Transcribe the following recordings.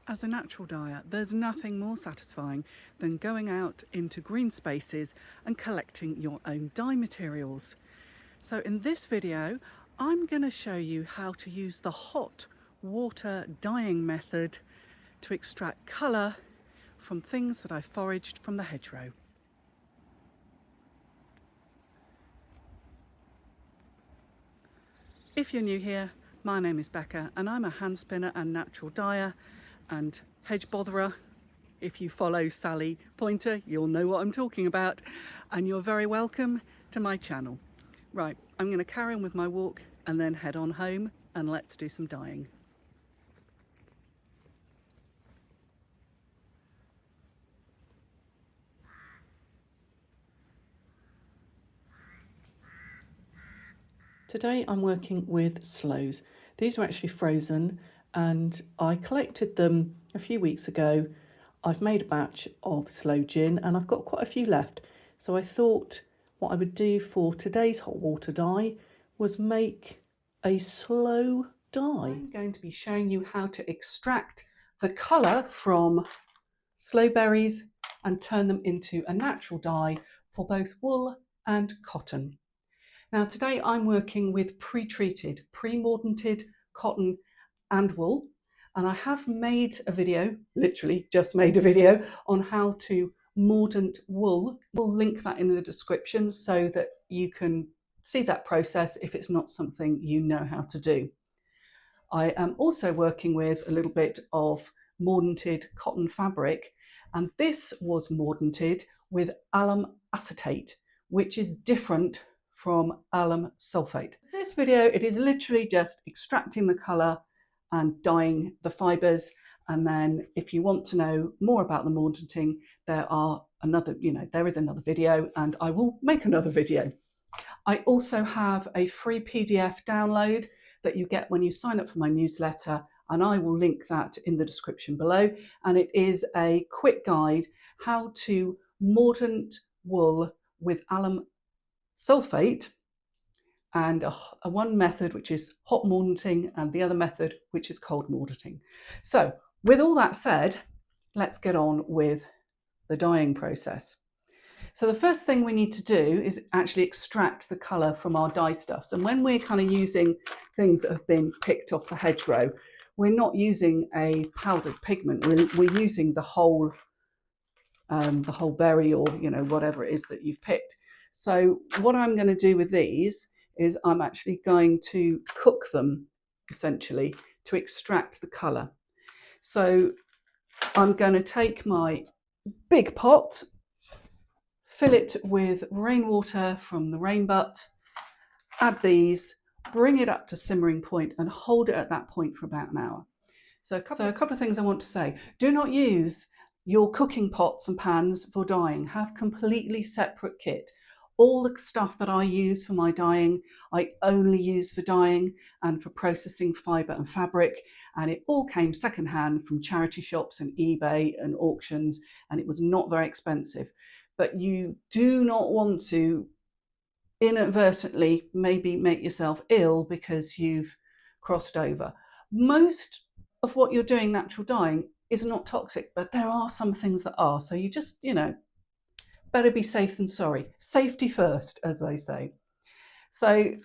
As a natural dyer, there's nothing more satisfying than going out into green spaces and collecting your own dye materials. So in this video, I'm going to show you how to use the hot water dyeing method to extract colour from things that I foraged from the hedgerow. If you're new here, my name is Becca and I'm a hand spinner and natural dyer and hedge botherer. If you follow Sally Pointer, you'll know what I'm talking about, and you're very welcome to my channel. Right, I'm going to carry on with my walk and then head on home and let's do some dyeing. Today I'm working with sloes. These are actually frozen and I collected them a few weeks ago. I've made a batch of sloe gin and I've got quite a few left. So I thought what I would do for today's hot water dye was make a sloe dye. I'm going to be showing you how to extract the colour from sloe berries and turn them into a natural dye for both wool and cotton. Now today I'm working with pre-treated, pre-mordanted cotton and wool, and I have made a video, literally just made a video, on how to mordant wool. We'll link that in the description so that you can see that process if it's not something you know how to do. I am also working with a little bit of mordanted cotton fabric, and this was mordanted with alum acetate, which is different from alum sulfate. This video, it is literally just extracting the colour and dyeing the fibres, and then if you want to know more about the mordanting, there is another video and I will make another video. I also have a free PDF download that you get when you sign up for my newsletter, and I will link that in the description below, and it is a quick guide how to mordant wool with alum sulfate, and a one method which is hot mordanting and the other method which is cold mordanting. So with all that said, let's get on with the dyeing process. So the first thing we need to do is actually extract the colour from our dye stuffs, and when we're kind of using things that have been picked off the hedgerow, we're not using a powdered pigment, we're using the whole berry, or whatever it is that you've picked. So what I'm going to do with these is I'm actually going to cook them, essentially, to extract the colour. So I'm going to take my big pot, fill it with rainwater from the rain butt, add these, bring it up to simmering point and hold it at that point for about an hour. So a couple of things I want to say. Do not use your cooking pots and pans for dyeing. Have completely separate kit. All the stuff that I use for my dyeing, I only use for dyeing and for processing fibre and fabric, and it all came secondhand from charity shops and eBay and auctions, and it was not very expensive. But you do not want to inadvertently maybe make yourself ill because you've crossed over. Most of what you're doing natural dyeing is not toxic, but there are some things that are. So you just, better be safe than sorry. Safety first, as they say. So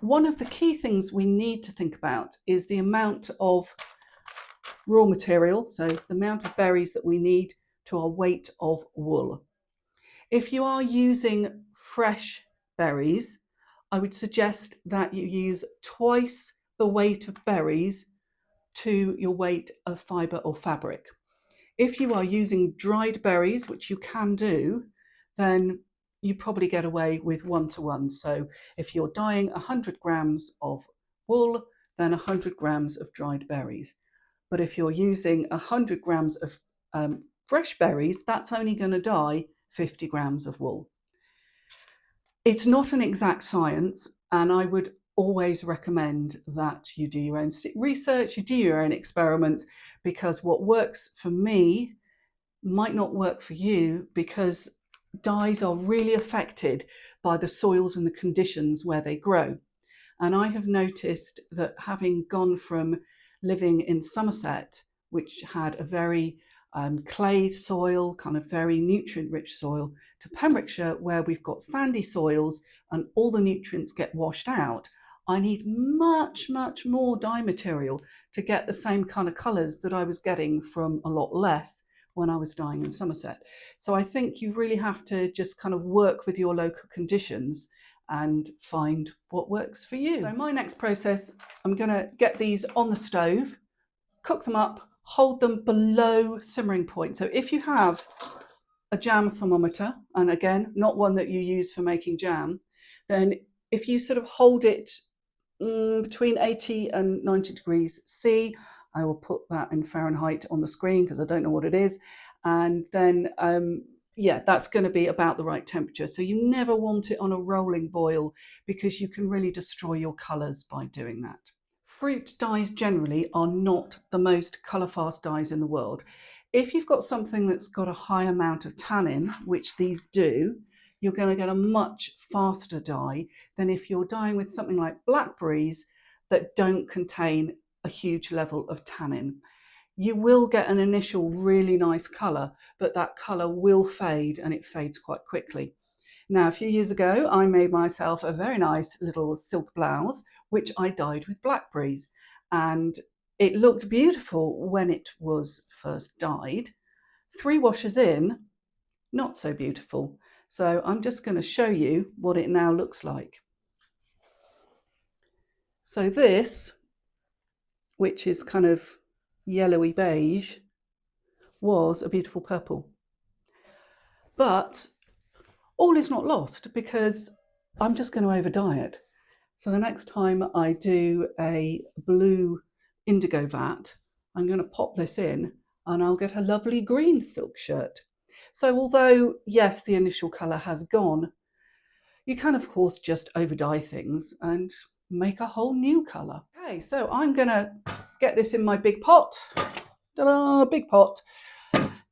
one of the key things we need to think about is the amount of raw material, so the amount of berries that we need to our weight of wool. If you are using fresh berries, I would suggest that you use twice the weight of berries to your weight of fibre or fabric. If you are using dried berries, which you can do, then you probably get away with 1-to-1. So if you're dyeing 100 grams of wool, then 100 grams of dried berries. But if you're using 100 grams of fresh berries, that's only going to dye 50 grams of wool. It's not an exact science, and I would always recommend that you do your own research, you do your own experiments, because what works for me might not work for you, because dyes are really affected by the soils and the conditions where they grow. And I have noticed that, having gone from living in Somerset which had a very clay soil, kind of very nutrient-rich soil, to Pembrokeshire, where we've got sandy soils and all the nutrients get washed out, I need much, much more dye material to get the same kind of colours that I was getting from a lot less when I was dyeing in Somerset. So I think you really have to just kind of work with your local conditions and find what works for you. So my next process, I'm going to get these on the stove, cook them up, hold them below simmering point. So if you have a jam thermometer, and again, not one that you use for making jam, then if you sort of hold it between 80 and 90 degrees C, I will put that in Fahrenheit on the screen because I don't know what it is. And then, yeah, that's going to be about the right temperature. So you never want it on a rolling boil because you can really destroy your colours by doing that. Fruit dyes generally are not the most colour fast dyes in the world. If you've got something that's got a high amount of tannin, which these do, you're going to get a much faster dye than if you're dyeing with something like blackberries that don't contain a huge level of tannin. You will get an initial really nice colour, but that colour will fade, and it fades quite quickly. Now, a few years ago, I made myself a very nice little silk blouse, which I dyed with blackberries, and it looked beautiful when it was first dyed. 3 washes in, not so beautiful. So I'm just going to show you what it now looks like. So this, which is kind of yellowy beige, was a beautiful purple. But all is not lost because I'm just going to over dye it. So the next time I do a blue indigo vat, I'm going to pop this in and I'll get a lovely green silk shirt. So although, yes, the initial colour has gone, you can, of course, just over dye things and make a whole new colour. Okay, so I'm going to get this in my big pot. Ta-da, big pot.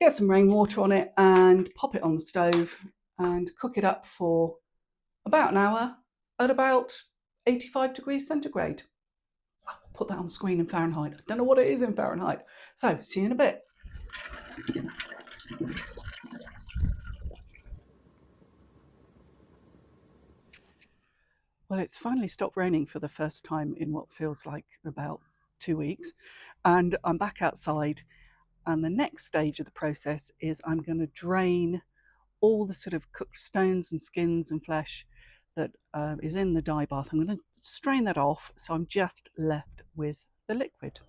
Get some rainwater on it and pop it on the stove and cook it up for about an hour at about 85 degrees centigrade. I'll put that on screen in Fahrenheit. I don't know what it is in Fahrenheit. So, see you in a bit. Well, it's finally stopped raining for the first time in what feels like about 2 weeks. And I'm back outside. And the next stage of the process is I'm going to drain all the sort of cooked stones and skins and flesh that is in the dye bath. I'm going to strain that off, so I'm just left with the liquid.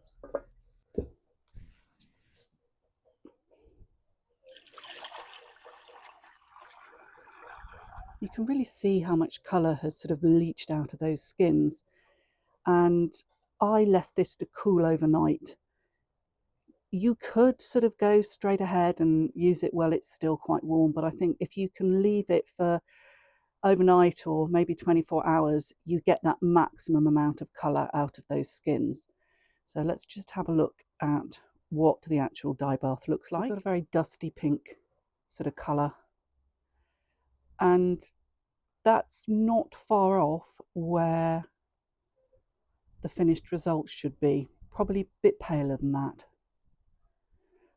You can really see how much colour has sort of leached out of those skins, and I left this to cool overnight. You could sort of go straight ahead and use it while it's still quite warm, but I think if you can leave it for overnight or maybe 24 hours, you get that maximum amount of colour out of those skins. So let's just have a look at what the actual dye bath looks like. It's got a very dusty pink sort of colour, and that's not far off where the finished result should be. Probably a bit paler than that.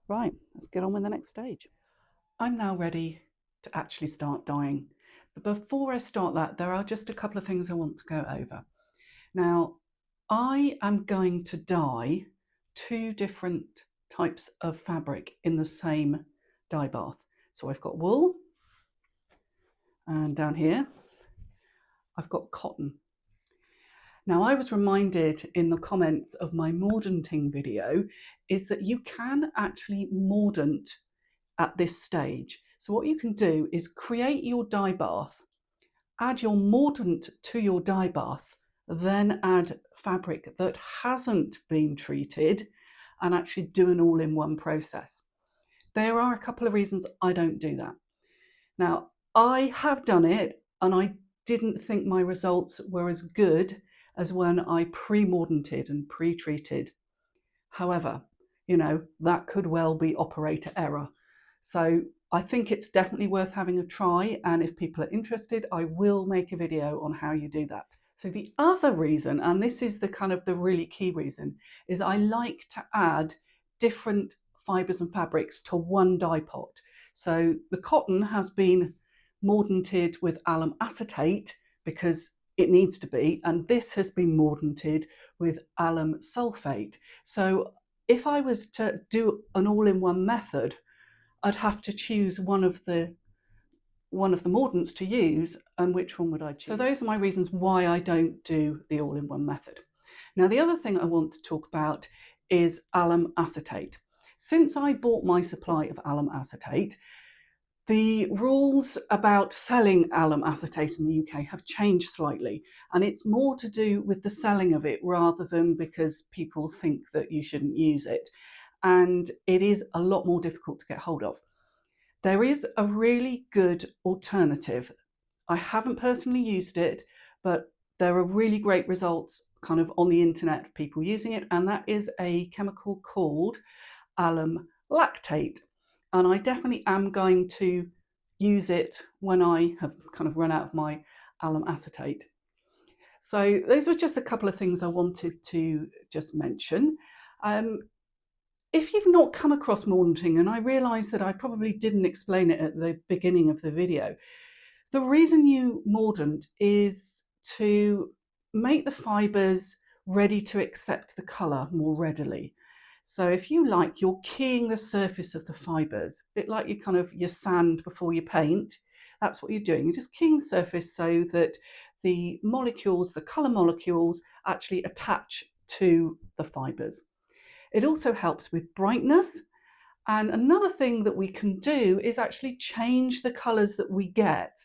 Right, let's get on with the next stage. I'm now ready to actually start dyeing. But before I start that, there are just a couple of things I want to go over. Now, I am going to dye 2 different types of fabric in the same dye bath. So I've got wool, and down here I've got cotton. Now, I was reminded in the comments of my mordanting video is that you can actually mordant at this stage. So what you can do is create your dye bath, add your mordant to your dye bath, then add fabric that hasn't been treated, and actually do an all-in-one process. There are a couple of reasons I don't do that. Now, I have done it, and I didn't think my results were as good as when I pre-mordanted and pre-treated. However, you know, that could well be operator error. So I think it's definitely worth having a try, and if people are interested, I will make a video on how you do that. So the other reason, and this is the kind of the really key reason, is I like to add different fibres and fabrics to one dye pot. So the cotton has been mordanted with alum acetate because it needs to be, and this has been mordanted with alum sulfate. So if I was to do an all-in-one method, I'd have to choose one of the mordants to use, and which one would I choose? So those are my reasons why I don't do the all-in-one method. Now, the other thing I want to talk about is alum acetate. Since I bought my supply of alum acetate, the rules about selling alum acetate in the UK have changed slightly, and it's more to do with the selling of it rather than because people think that you shouldn't use it. And it is a lot more difficult to get hold of. There is a really good alternative. I haven't personally used it, but there are really great results kind of on the internet, people using it, and that is a chemical called alum lactate. And I definitely am going to use it when I have kind of run out of my alum acetate. So those were just a couple of things I wanted to just mention. If you've not come across mordanting, and I realise that I probably didn't explain it at the beginning of the video, the reason you mordant is to make the fibres ready to accept the colour more readily. So if you like, you're keying the surface of the fibres, a bit like your sand before you paint. That's what you're doing. You're just keying the surface so that the molecules, the colour molecules, actually attach to the fibres. It also helps with brightness. And another thing that we can do is actually change the colours that we get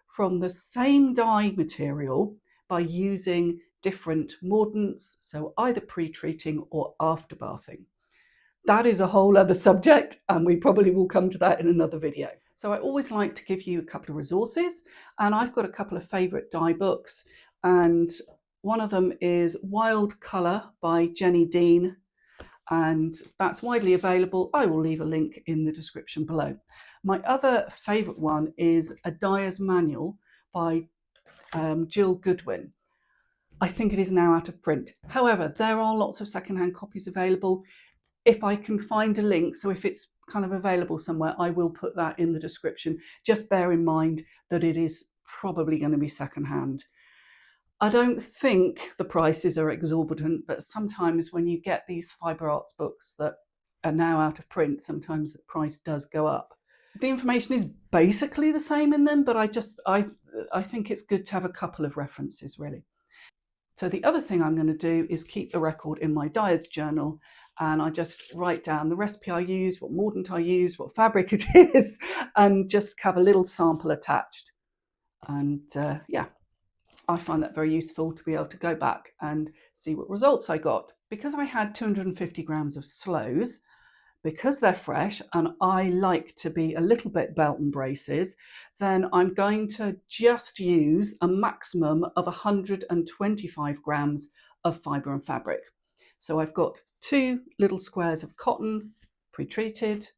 from the same dye material by using different mordants, so either pre-treating or after bathing. That is a whole other subject, and we probably will come to that in another video. So I always like to give you a couple of resources, and I've got a couple of favourite dye books, and one of them is Wild Colour by Jenny Dean, and that's widely available. I will leave a link in the description below. My other favourite one is A Dyer's Manual by Jill Goodwin. I think it is now out of print. However, there are lots of secondhand copies available. If I can find a link, so if it's kind of available somewhere, I will put that in the description. Just bear in mind that it is probably going to be secondhand. I don't think the prices are exorbitant, but sometimes when you get these fibre arts books that are now out of print, sometimes the price does go up. The information is basically the same in them, but I think it's good to have a couple of references, really. So the other thing I'm going to do is keep a record in my dyer's journal, and I just write down the recipe I use, what mordant I use, what fabric it is, and just have a little sample attached. And yeah, I find that very useful to be able to go back and see what results I got. Because I had 250 grams of sloes, because they're fresh and I like to be a little bit belt and braces, then I'm going to just use a maximum of 125 grams of fibre and fabric. So I've got 2 little squares of cotton, pre-treated,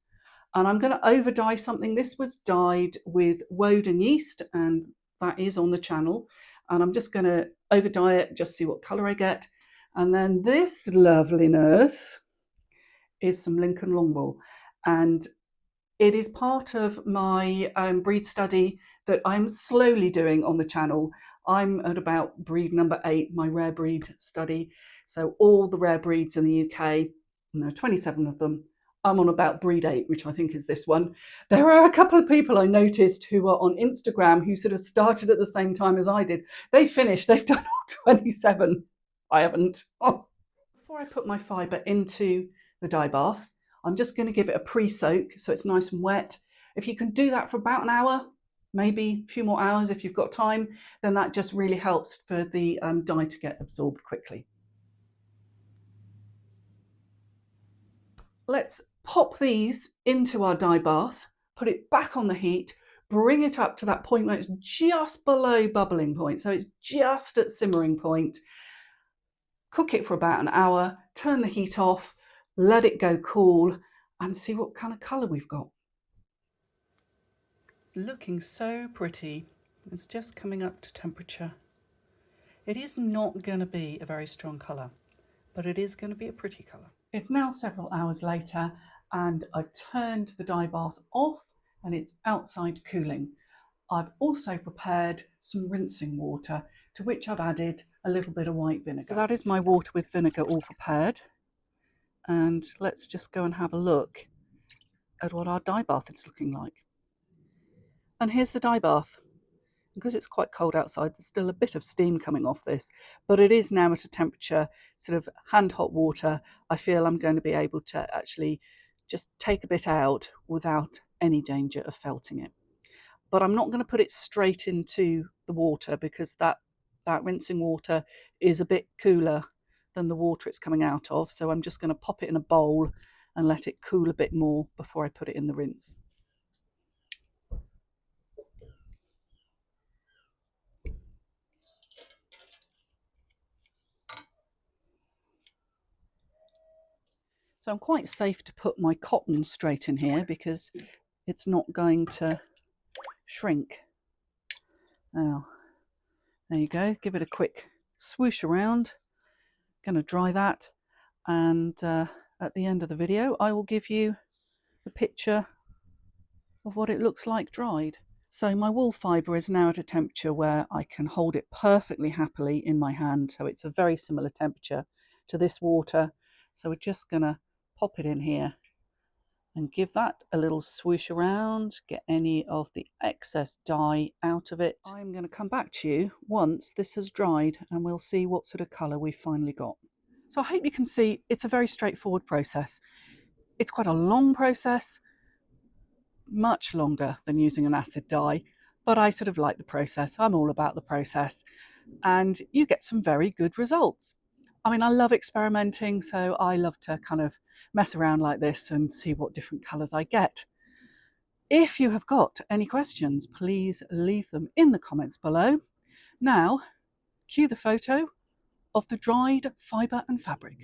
and I'm going to over dye something. This was dyed with Woden yeast, and that is on the channel. And I'm just going to over dye it, just see what colour I get. And then this loveliness is some Lincoln Longwool, and it is part of my breed study that I'm slowly doing on the channel. I'm at about breed number 8, my rare breed study. So all the rare breeds in the UK, and there are 27 of them. I'm on about breed 8, which I think is this one. There are a couple of people I noticed who are on Instagram who sort of started at the same time as I did. They finished, they've done all 27. I haven't. Oh. Before I put my fibre into the dye bath, I'm just going to give it a pre-soak so it's nice and wet. If you can do that for about an hour, maybe a few more hours if you've got time, then that just really helps for the dye to get absorbed quickly. Let's pop these into our dye bath, put it back on the heat, bring it up to that point where it's just below bubbling point, so it's just at simmering point. Cook it for about an hour, turn the heat off, let it go cool, and see what kind of colour we've got. Looking so pretty. It's just coming up to temperature. It is not going to be a very strong colour, but it is going to be a pretty colour. It's now several hours later and I've turned the dye bath off and it's outside cooling. I've also prepared some rinsing water, to which I've added a little bit of white vinegar. So that is my water with vinegar all prepared. And let's just go and have a look at what our dye bath is looking like. And here's the dye bath. Because it's quite cold outside, there's still a bit of steam coming off this, but it is now at a temperature, sort of hand hot water. I feel I'm going to be able to actually just take a bit out without any danger of felting it. But I'm not going to put it straight into the water because that rinsing water is a bit cooler than the water it's coming out of. So I'm just going to pop it in a bowl and let it cool a bit more before I put it in the rinse. So I'm quite safe to put my cotton straight in here because it's not going to shrink. Now, there you go. Give it a quick swoosh around. Going to dry that, and at the end of the video I will give you a picture of what it looks like dried. So my wool fibre is now at a temperature where I can hold it perfectly happily in my hand. So it's a very similar temperature to this water. So we're just going to pop it in here and give that a little swoosh around, get any of the excess dye out of it. I'm going to come back to you once this has dried and we'll see what sort of colour we've finally got. So I hope you can see it's a very straightforward process. It's quite a long process, much longer than using an acid dye, but I sort of like the process. I'm all about the process, and you get some very good results. I mean, I love experimenting, so I love to kind of mess around like this and see what different colours I get. If you have got any questions, please leave them in the comments below. Now, cue the photo of the dried fibre and fabric.